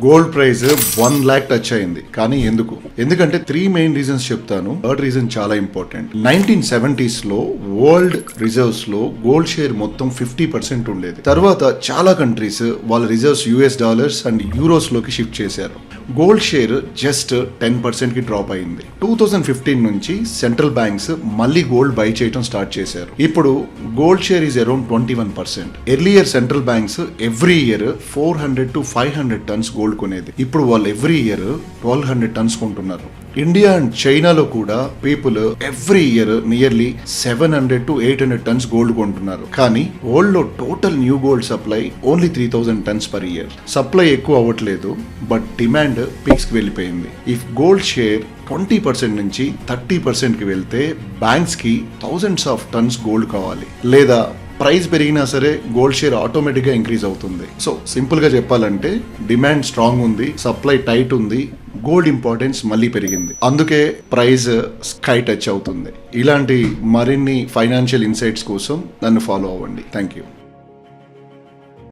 Gold price 1 lakh touch అయింది. కానీ ఎందుకంటే 3 మెయిన్ రీజన్స్ చెప్తాను. థర్డ్ రీజన్ చాలా ఇంపార్టెంట్. 1970s లో వరల్డ్ రిజర్వ్స్ లో గోల్డ్ షేర్ మొత్తం 50% ఉండేది. తర్వాత చాలా కంట్రీస్ వాళ్ళ reserves US dollars and euros లోకి షిఫ్ట్ చేశారు. గోల్డ్ షేర్ జస్ట్ 10% కి డ్రాప్ అయింది. 2015 నుంచి సెంట్రల్ బ్యాంక్స్ మళ్ళీ గోల్డ్ బై చేయడం స్టార్ట్ చేశారు. ఇప్పుడు gold share is around 21%. Earlier central banks every year 400 to 500 turns gold కొనేది. ఇప్పుడు వాళ్ళు ఎవ్రీ ఇయర్ 1200 టన్స్ కొంటున్నారు. ఇండియా అండ్ చైనాలో కూడా people every year nearly 700 to 800 turns gold కొంటున్నారు. కానీ వరల్డ్ లో total new gold supply only 3000 turns per year. Supply ఎక్కువ అవ్వట్లేదు, బట్ డిమాండ్ పీక్స్ కి వెళ్ళిపోయింది. ఇఫ్ గోల్డ్ షేర్ 20% నుంచి 30% కి వెళ్తే బ్యాంక్స్ కి థౌజండ్స్ ఆఫ్ టన్స్ గోల్డ్ కావాలి. లేదా ప్రైస్ పెరిగినా సరే గోల్డ్ షేర్ ఆటోమేటిక్ గా ఇంక్రీజ్ అవుతుంది. సో సింపుల్ గా చెప్పాలంటే డిమాండ్ స్ట్రాంగ్ ఉంది, సప్లై టైట్ ఉంది, గోల్డ్ ఇంపార్టెన్స్ మళ్ళీ పెరిగింది. అందుకే ప్రైస్ స్కై టచ్ అవుతుంది. ఇలాంటి మరిన్ని ఫైనాన్షియల్ ఇన్సైట్స్ కోసం నన్ను ఫాలో అవ్వండి. Thank you.